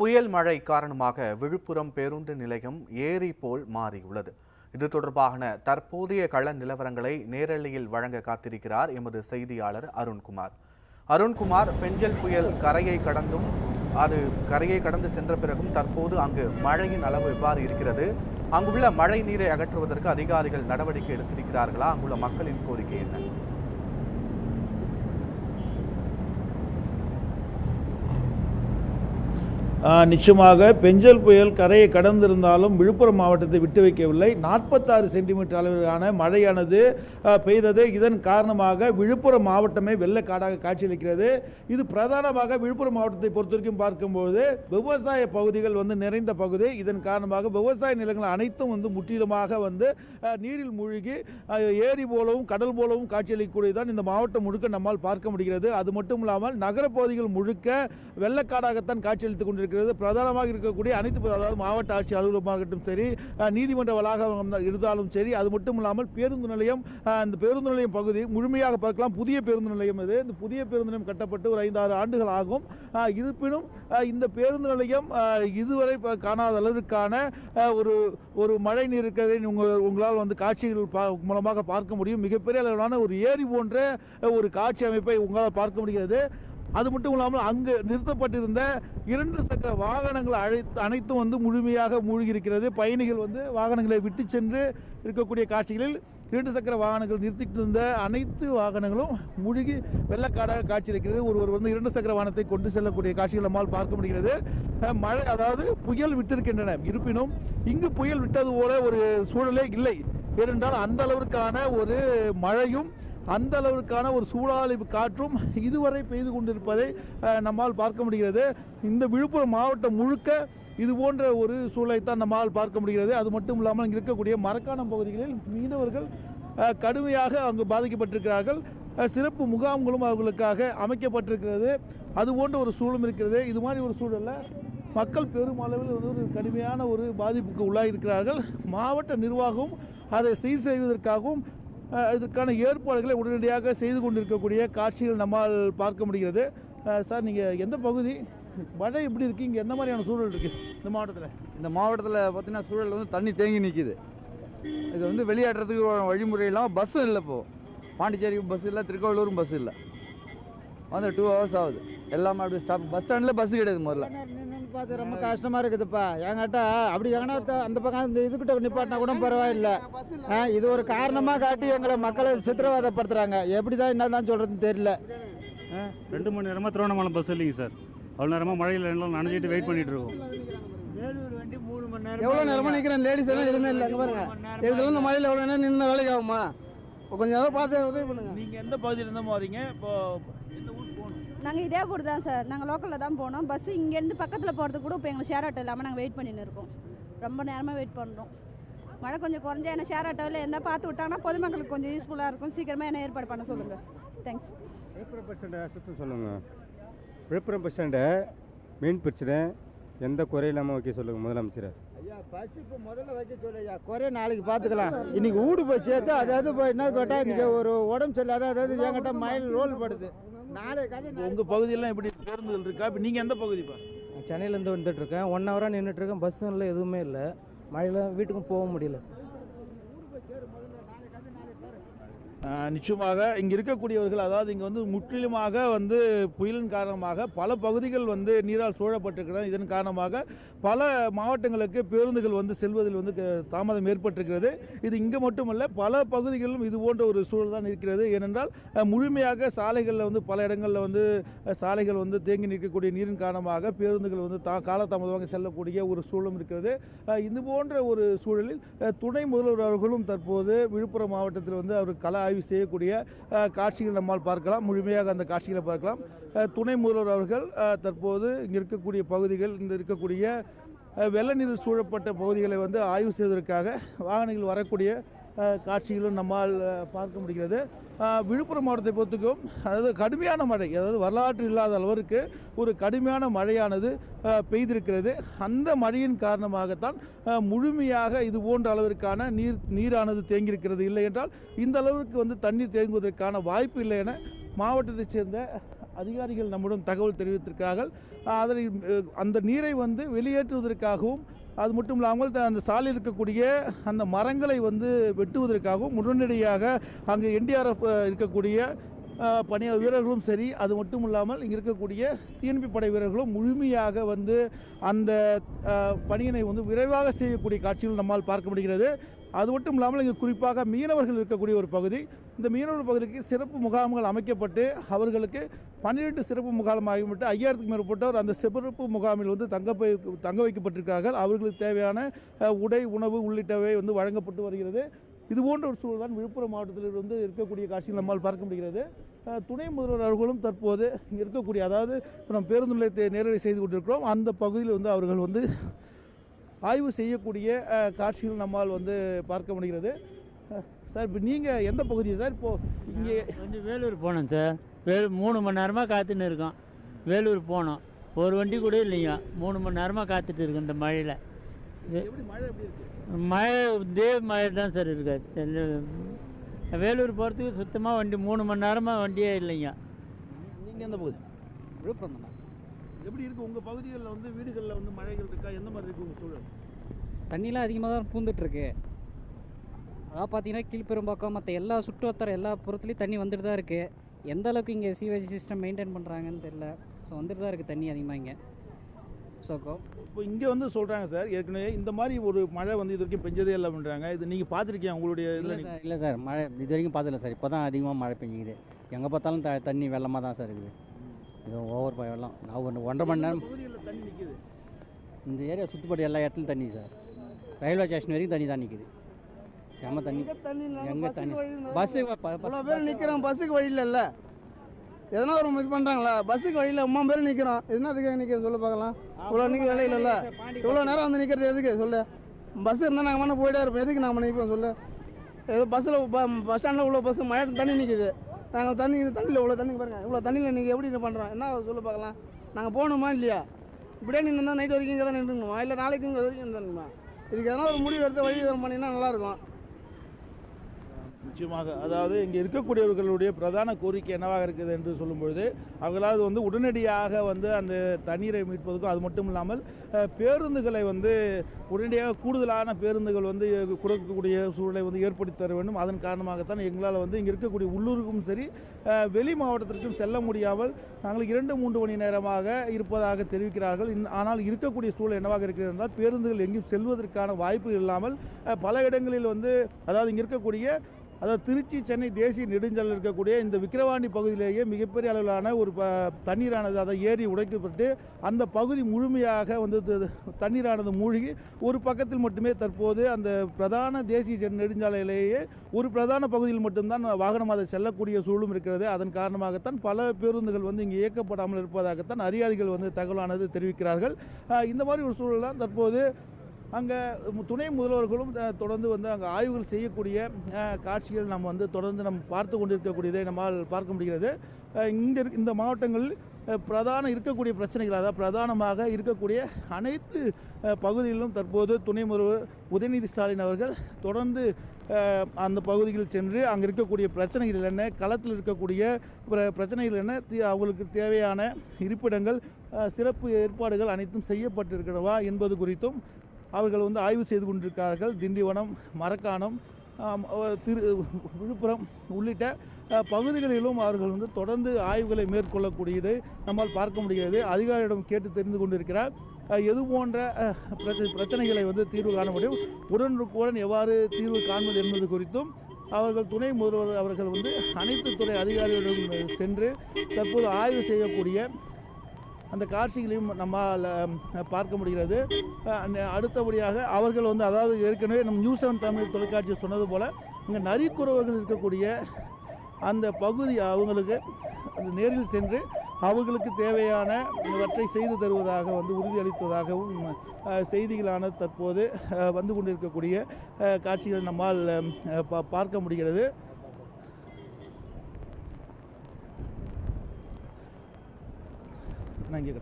புயல் மழை காரணமாக விழுப்புரம் பேருந்து நிலையம் ஏரி போல் மாறியுள்ளது. இது தொடர்பான தற்போதைய கள நிலவரங்களை நேரலையில் வழங்க காத்திருக்கிறார் எமது செய்தியாளர் அருண்குமார். அருண்குமார், பெஞ்சல் புயல் கரையை கடந்து சென்ற பிறகும் தற்போது அங்கு மழையின் அளவு எவ்வாறு இருக்கிறது? அங்குள்ள மழை நீரை அகற்றுவதற்கு அதிகாரிகள் நடவடிக்கை எடுத்திருக்கிறார்களா? அங்குள்ள மக்களின் கோரிக்கை என்ன? நிச்சயமாக பெஞ்சல் புயல் கரையை கடந்திருந்தாலும் விழுப்புரம் மாவட்டத்தை விட்டு வைக்கவில்லை. 46 சென்டிமீட்டர் அளவிலான மழையானது பெய்தது. இதன் காரணமாக விழுப்புரம் மாவட்டமே வெள்ளக்காடாக காட்சியளிக்கிறது. இது பிரதானமாக விழுப்புரம் மாவட்டத்தை பொறுத்தவரைக்கும் பார்க்கும்போது விவசாய பகுதிகள் நிறைந்த பகுதி. இதன் காரணமாக விவசாய நிலங்கள் அனைத்தும் முற்றிலுமாக நீரில் மூழ்கி ஏரி போலவும் கடல் போலவும் காட்சியளிக்கக்கூடியதான் இந்த மாவட்டம் முழுக்க நம்மால் பார்க்க முடிகிறது. அது மட்டும் இல்லாமல் நகர பகுதிகள் முழுக்க வெள்ளக்காடாகத்தான் காட்சியளித்துக் கொண்டிருக்கிறது. பிரதானமாக இருக்கக்கூடிய அனைத்து, அதாவது மாவட்ட ஆட்சி அலுவலகமாகட்டும் சரி, நீதிமன்ற வளாகம் இருந்தாலும் சரி, அது மட்டும் இல்லாமல் பேருந்து நிலையம், இந்த பேருந்து நிலையம் பகுதி முழுமையாக பார்க்கலாம். புதிய பேருந்து நிலையம் இது. இந்த புதிய பேருந்து நிலையம் கட்டப்பட்டு ஒரு 5-6 ஆண்டுகள் ஆகும். இருப்பினும் இந்த பேருந்து நிலையம் இதுவரை காணாத அளவிற்கான ஒரு மழை நீர் இருக்கிறதை உங்களால் காட்சிகள் மூலமாக பார்க்க முடியும். மிகப்பெரிய அளவிலான ஒரு ஏரி போன்ற ஒரு காட்சி அமைப்பை உங்களால் பார்க்க முடிகிறது. அது மட்டும் இல்லாமல் அங்கு நிறுத்தப்பட்டிருந்த 2 சக்கர வாகனங்கள் அனைத்தும் முழுமையாக மூழ்கி இருக்கிறது. பயணிகள் வாகனங்களை விட்டு சென்று இருக்கக்கூடிய காட்சிகளில் 2 சக்கர வாகனங்கள் நிறுத்திட்டு இருந்த அனைத்து வாகனங்களும் மூழ்கி வெள்ளக்காடாக காட்சியளிக்கிறது. ஒருவர் 2 சக்கர வாகனத்தை கொண்டு செல்லக்கூடிய காட்சிகள் நம்மால் பார்க்க முடிகிறது. மழை, அதாவது புயல் விட்டிருக்கின்றன. இருப்பினும் இங்கு புயல் விட்டது போல ஒரு சூழலே இல்லை. ஏனென்றால் அந்த அளவிற்கான ஒரு மழையும் அந்த அளவிற்கான ஒரு சூழாலை காற்றும் இதுவரை பெய்து கொண்டிருப்பதை நம்மால் பார்க்க முடிகிறது. இந்த விழுப்புரம் மாவட்டம் முழுக்க இது போன்ற ஒரு சூழலைத்தான் நம்மால் பார்க்க முடிகிறது. அது மட்டும் இல்லாமல் இங்கே இருக்கக்கூடிய மரக்காணம் பகுதிகளில் மீனவர்கள் கடுமையாக அங்கு பாதிக்கப்பட்டிருக்கிறார்கள். சிறப்பு முகாம்களும் அவர்களுக்காக அமைக்கப்பட்டிருக்கிறது. அது போன்ற ஒரு சூழலும் இருக்கிறது. இது மாதிரி ஒரு சூழலில் மக்கள் பெருமளவில் ஒரு கடுமையான ஒரு பாதிப்புக்கு உள்ளாகியிருக்கிறார்கள். மாவட்ட நிர்வாகம் அதை சீர் செய்வதற்காகவும் இதற்கான ஏற்பாடுகளை உடனடியாக செய்து கொண்டிருக்கக்கூடிய காட்சிகள் நம்மால் பார்க்க முடிகிறது. சார், நீங்கள் எந்த பகுதி? மழை எப்படி இருக்குது? இங்கே எந்த மாதிரியான சூழல் இருக்குது இந்த மாவட்டத்தில்? இந்த மாவட்டத்தில் பார்த்தீங்கன்னா சூழல் தண்ணி தேங்கி நிற்கிது. இது வெளியேற்றத்துக்கு வழிமுறையெல்லாம் பஸ்ஸும் இல்லை. இப்போது பாண்டிச்சேரிக்கும் பஸ் இல்லை, திருக்கோவிலூரும் பஸ் இல்லை. 2 ஹவர்ஸ் ஆகுது. எல்லாமே அப்படியே ஸ்டாப். பஸ் ஸ்டாண்டில் பஸ் கிடையாது. முதல்ல பார்த்து ரொம்ப கஷ்டமாக இருக்குதுப்பா. என்கிட்ட அப்படி எங்கன்னா அந்த பக்கம் இந்த இதுக்கிட்ட நிப்பாட்டினா கூட பரவாயில்லை. இது ஒரு காரணமாக காட்டி எங்களை மக்களை சித்திரவதைப்படுத்துகிறாங்க. எப்படி தான் என்னதான் சொல்கிறதுன்னு தெரியல. 2 மணி நேரமாக திருவண்ணாமலை பஸ் இல்லைங்க சார். அவ்வளோ நேரமாக மழையில் எல்லாம் நனைஞ்சிட்டு வெயிட் பண்ணிட்டு இருக்கோம். வேலூர் வண்டி 3 மணி நேரம். எவ்வளோ நேரமாக நிற்கிறேன். லேடிஸ் எல்லாம் எதுவுமே இல்லை. அங்கே பாருங்க, இதெல்லாம் இந்த மழையில் எவ்வளோ நேரம் நின்று வேலைக்கு ஆகுமா? கொஞ்சம் ஏதாவது பார்த்து உதவி பண்ணுங்க. நீங்கள் எந்த பகுதியில் இருந்தால் வரீங்க? இப்போ எந்த ஊருக்கு போகணும்? நாங்கள் இதே ஊர் தான் சார். நாங்கள் லோக்கலில் தான் போனோம். பஸ்ஸு இங்கேருந்து பக்கத்தில் போகிறதுக்கு கூட இப்போ எங்களுக்கு ஷேர் ஆட்டோ இல்லாமல் நாங்கள் வெயிட் பண்ணின்னு இருக்கோம். ரொம்ப நேரமாக வெயிட் பண்ணுறோம். மழை கொஞ்சம் குறைஞ்சா என்ன ஷேர் ஆட்டோவில் எந்த பார்த்து விட்டாங்கன்னா பொதுமக்களுக்கு கொஞ்சம் யூஸ்ஃபுல்லாக இருக்கும். சீக்கிரமாக என்ன ஏற்பாடு பண்ண சொல்லுங்கள். தேங்க்ஸ். விழுப்புரம் பஸ் ஸ்டாண்டை சுத்தம் சொல்லுங்கள். விழுப்புரம் பஸ் ஸ்டாண்டை மெயின் பிரச்சனை எந்த குறை இல்லாமல் வைக்க சொல்லுங்கள் முதலமைச்சர். ஐயா, பஸ் இப்போ முதல்ல வைக்க சொல்லு ஐயா. குறைய நாளைக்கு பார்த்துக்கலாம். இன்னைக்கு ஊடு போய் சேர்த்து அதாவது இப்போ என்ன கேட்டால் இன்றைக்கி ஒரு உடம்பு சரியில்லாத, அதாவது என்கிட்ட மயில் ரோல் படுது. உங்கள் பகுதியெல்லாம் எப்படி பேருந்துகள் இருக்கா? இப்போ நீங்கள் எந்த பகுதிப்பா? சென்னையிலேருந்து வந்துட்டுருக்கேன். 1 ஹவராக நின்றுட்டுருக்கேன். பஸ்ஸும் இல்லை, எதுவுமே இல்லை. மழையில் வீட்டுக்கும் போக முடியல. நிச்சயமாக இங்கே இருக்கக்கூடியவர்கள், அதாவது இங்கே முற்றிலுமாக புயலின் காரணமாக பல பகுதிகள் நீரால் சூழப்பட்டிருக்கிறது. இதன் காரணமாக பல மாவட்டங்களுக்கு பேருந்துகள் செல்வதில் தாமதம் ஏற்பட்டிருக்கிறது. இது இங்கே மட்டுமல்ல, பல பகுதிகளிலும் இது போன்ற ஒரு சூழல் தான் இருக்கிறது. ஏனென்றால் முழுமையாக சாலைகளில் பல இடங்களில் சாலைகள் தேங்கி நிற்கக்கூடிய நீரின் காரணமாக பேருந்துகள் காலதாமதமாக செல்லக்கூடிய ஒரு சூழலும் இருக்கிறது. இது போன்ற ஒரு சூழலில் துணை முதல்வர் அவர்களும் தற்போது விழுப்புரம் மாவட்டத்தில் அவர் கள ஆய்வு செய்யக்கூடிய காட்சிகள் நம்மால் பார்க்கலாம். முழுமையாக அந்த காட்சிகளை பார்க்கலாம். துணை முதல்வர் அவர்கள் தற்போது இங்கே இருக்கக்கூடிய பகுதிகள், இருக்கக்கூடிய வெள்ள நீர் சூழப்பட்ட பகுதிகளை ஆய்வு செய்வதற்காக வாகனங்கள் வரக்கூடிய காட்சிகளும் நம்மால் பார்க்க முடிகிறது. விழுப்புரம் மாவட்டத்தை பொறுத்துக்கும் அதாவது கடுமையான மழை, அதாவது வரலாற்று இல்லாத அளவிற்கு ஒரு கடுமையான மழையானது பெய்திருக்கிறது. அந்த மழையின் காரணமாகத்தான் முழுமையாக இது போன்ற அளவிற்கான நீரானது தேங்கியிருக்கிறது. இல்லை என்றால் இந்த அளவிற்கு தண்ணீர் தேங்குவதற்கான வாய்ப்பு இல்லை என மாவட்டத்தைச் சேர்ந்த அதிகாரிகள் நம்முடன் தகவல் தெரிவித்திருக்கிறார்கள். அதனை அந்த நீரை வந்து வெளியேற்றுவதற்காகவும் அது மட்டும் இல்லாமல் அந்த சாலையில் இருக்கக்கூடிய அந்த மரங்களை வந்து வெட்டுவதற்காகவும் உடனடியாக அங்கே என்டிஆர்எஃப் இருக்கக்கூடிய வீரர்களும் சரி, அது மட்டும் இல்லாமல் இங்கே இருக்கக்கூடிய டிஎன்பி படை வீரர்களும் முழுமையாக வந்து அந்த பணியினை வந்து விரைவாக செய்யக்கூடிய காட்சிகள் நம்மால் பார்க்க முடிகிறது. அது மட்டும் இல்லாமல் இங்கே குறிப்பாக மீனவர்கள் இருக்கக்கூடிய ஒரு பகுதி, இந்த மீனவர் பகுதிக்கு சிறப்பு முகாம்கள் அமைக்கப்பட்டு அவர்களுக்கு 12 சிறப்பு முகாம் ஆகிவிட்டு 5000க்கும் மேற்பட்டோர் அந்த சிறப்பு முகாமில் வந்து தங்க வைக்கப்பட்டிருக்கிறார்கள். அவர்களுக்கு தேவையான உடை, உணவு உள்ளிட்டவை வந்து வழங்கப்பட்டு வருகிறது. இது போன்ற ஒரு சூழல் தான் விழுப்புரம் மாவட்டத்தில் வந்து இருக்கக்கூடிய காட்சிகள் நம்மால் பார்க்க முடிகிறது. துணை முதல்வர் அவர்களும் தற்போது இங்கே இருக்கக்கூடிய, அதாவது நம்ம பேருந்து நிலையத்தை நேரடி செய்து கொண்டிருக்கிறோம், அந்த பகுதியில் வந்து அவர்கள் வந்து ஆய்வு செய்யக்கூடிய காட்சிகள் நம்மால் வந்து பார்க்க முடிகிறது. சார், இப்போ நீங்கள் எந்த பகுதி சார்? இப்போது இங்கே வந்து வேலூர் போனோம் சார். 3 மணி நேரமாக காத்துன்னு இருக்கோம். வேலூர் போனோம், ஒரு வண்டி கூட இல்லைங்க. 3 மணி நேரமாக காத்துட்டு இருக்கோம் இந்த மழையில். எப்படி மழை எப்படி இருக்குது? மழை இதே மழை தான் சார் இருக்காது. வேலூர் போகிறதுக்கு சுத்தமாக வண்டி 3 மணி நேரமாக வண்டியே இல்லைங்க. நீங்கள் எந்த பகுதி? விழுப்புரம் தான். எப்படி இருக்குது உங்கள் பகுதிகளில் வந்து வீடுகளில் வந்து மழைகள் இருக்கா? எந்த மாதிரி இருக்குது உங்கள் சூழல்? தண்ணிலாம் அதிகமாக தான் பூந்துட்டுருக்கு. அதாவது பார்த்தீங்கன்னா கீழ்பெரும்பாக்கம் மற்ற எல்லா சுற்றுவட்டார எல்லா புறத்துலேயும் தண்ணி வந்துட்டு தான் இருக்குது. எந்த அளவுக்கு இங்கே சிவேஜ் சிஸ்டம் மெயின்டைன் பண்ணுறாங்கன்னு தெரியல. ஸோ வந்துட்டு தான் இருக்குது தண்ணி அதிகமாக இங்கே. ஸோ இப்போ இங்கே வந்து சொல்கிறாங்க சார், ஏற்கனவே இந்த மாதிரி ஒரு மழை வந்து இது வரைக்கும் பெஞ்சதே இல்லை பண்ணுறாங்க. இது நீங்கள் பார்த்துருக்கீங்க உங்களுடைய இதில்? இல்லை சார், மழை இது வரைக்கும் பார்த்ததில்ல சார். இப்போ தான் அதிகமாக மழை பெஞ்சிக்குது. எங்கே பார்த்தாலும் தண்ணி வெள்ளமாக தான் சார் இருக்குது. இது ஓவர் வெள்ளம். நான் 1.5 மணி நேரம் தண்ணி நிற்கிது. இந்த ஏரியா சுற்றுப்பட்டு எல்லா இடத்துலையும் தண்ணி சார். ரயில்வே ஸ்டேஷன் வரைக்கும் தண்ணி தான் நிற்குது. செம்ம தண்ணி. எங்கே தண்ணி? பஸ்ஸு இவ்வளோ பேர் நிற்கிறோம், பஸ்ஸுக்கு வழி இல்லைல்ல. எதனா ஒரு இது பண்ணுறாங்களா? பஸ்ஸுக்கு வழியில் 3 பேர் நிற்கிறோம். எதுனா அதுக்காக நிற்க சொல்ல பார்க்கலாம். இவ்வளோ நிற்க வேலை இல்லைல்ல. இவ்வளோ நேரம் வந்து நிற்கிறது எதுக்கு சொல்லு? பஸ் இருந்தால் நாங்கள் வேணால் போயிட்டே இருப்போம். எதுக்கு நாங்கள் நிற்போம் சொல்லு? ஏதோ பஸ்ஸில் பஸ் ஸ்டாண்டில் இவ்வளோ பஸ் மழை தண்ணி நிற்கிது. நாங்கள் தண்ணியில் இவ்வளோ தண்ணி பாருங்கள். இவ்வளோ தண்ணியில் நீங்கள் எப்படி இது பண்ணுறோம்? என்ன சொல்ல பார்க்கலாம்? நாங்கள் போகணுமா இல்லையா? இப்படியே நின்று தான் நைட் வரைக்கும் இங்கே தான் நின்றுணுமா, இல்லை நாளைக்கு இங்கே வரைக்கும் நின்றுணுமா? இதுக்கு எதனா ஒரு முடிவு எடுத்து வழி தரம் பண்ணினா நல்லாயிருக்கும். நிச்சயமாக, அதாவது இங்கே இருக்கக்கூடியவர்களுடைய பிரதான கோரிக்கை என்னவாக இருக்குது என்று சொல்லும்பொழுது, அவர்களாவது வந்து உடனடியாக வந்து அந்த தண்ணீரை மீட்பதற்கும், அது மட்டும் இல்லாமல் பேருந்துகளை வந்து உடனடியாக கூடுதலான பேருந்துகள் வந்து கொடுக்கக்கூடிய சூழலை வந்து ஏற்படுத்தி தர வேண்டும். அதன் காரணமாகத்தான் எங்களால் வந்து இங்கே இருக்கக்கூடிய உள்ளூருக்கும் சரி வெளி மாவட்டத்திற்கும் செல்ல முடியாமல் நாங்கள் 2-3 மணி நேரமாக இருப்பதாக தெரிவிக்கிறார்கள். ஆனால் இருக்கக்கூடிய சூழல் என்னவாக இருக்கிறது என்றால், பேருந்துகள் எங்கேயும் செல்வதற்கான வாய்ப்பு இல்லாமல் பல இடங்களில் வந்து, அதாவது இங்கே இருக்கக்கூடிய, அதாவது திருச்சி சென்னை தேசிய நெடுஞ்சாலையில் இருக்கக்கூடிய இந்த விக்கிரவாண்டி பகுதியிலேயே மிகப்பெரிய அளவிலான ஒரு தண்ணீரானது, அதை ஏரி உடைக்கப்பட்டு அந்த பகுதி முழுமையாக வந்து தண்ணீரானது மூழ்கி ஒரு பக்கத்தில் மட்டுமே தற்போது அந்த பிரதான தேசிய நெடுஞ்சாலையிலேயே ஒரு பிரதான பகுதியில் மட்டும்தான் வாகனம் அதை செல்லக்கூடிய சூழலும் இருக்கிறது. அதன் காரணமாகத்தான் பல பேருந்துகள் வந்து இங்கே இயக்கப்படாமல் இருப்பதாகத்தான் அதிகாரிகள் வந்து தகவலானது தெரிவிக்கிறார்கள். இந்த மாதிரி ஒரு சூழல் தான் தற்போது அங்கே துணை முதல்வர்களும் தொடர்ந்து வந்து அங்கே ஆய்வுகள் செய்யக்கூடிய காட்சிகள் நம்ம வந்து தொடர்ந்து பார்த்து கொண்டிருக்கக்கூடியதை நம்மால் பார்க்க முடிகிறது. இந்த மாவட்டங்களில் இருக்கக்கூடிய பிரச்சனைகள், அதாவது பிரதானமாக இருக்கக்கூடிய அனைத்து பகுதிகளிலும் தற்போது துணை முதல்வர் உதயநிதி ஸ்டாலின் அவர்கள் தொடர்ந்து அந்த பகுதிகளில் சென்று அங்கே இருக்கக்கூடிய பிரச்சனைகள் என்ன, களத்தில் இருக்கக்கூடிய பிரச்சனைகள் என்ன, அவங்களுக்கு தேவையான இருப்பிடங்கள், சிறப்பு ஏற்பாடுகள் அனைத்தும் செய்யப்பட்டிருக்கிறவா என்பது குறித்தும் அவர்கள் வந்து ஆய்வு செய்து கொண்டிருக்கிறார்கள். திண்டிவனம், மரக்காணம், விழுப்புரம் உள்ளிட்ட பகுதிகளிலும் அவர்கள் வந்து தொடர்ந்து ஆய்வுகளை மேற்கொள்ளக்கூடியதை நம்மால் பார்க்க முடிகிறது. அதிகாரியிடம் கேட்டு தெரிந்து கொண்டிருக்கிறார். எது போன்ற பிரச்சனைகளை வந்து தீர்வு காண முடியும், உடனுக்குடன் எவ்வாறு தீர்வு காண்பது என்பது குறித்தும் அவர்கள் துணை முதல்வர் அவர்கள் வந்து அனைத்து துறை அதிகாரிகளிடம் சென்று தற்போது ஆய்வு செய்யக்கூடிய அந்த காட்சிகளையும் நம்மால் பார்க்க முடிகிறது. அடுத்தபடியாக அவர்கள் வந்து, அதாவது ஏற்கனவே நம்ம நியூஸ் 7 தமிழ் தொலைக்காட்சி சொன்னது போல், இங்கே நரிக்குறவர்கள் இருக்கக்கூடிய அந்த பகுதி அவங்களுக்கு அந்த நேரில் சென்று அவர்களுக்கு தேவையான இவற்றை செய்து தருவதாக வந்து உறுதியளித்ததாகவும் செய்திகளான தற்போது வந்து கொண்டிருக்கக்கூடிய காட்சிகள் நம்மால் பார்க்க முடிகிறது. நான் இங்கே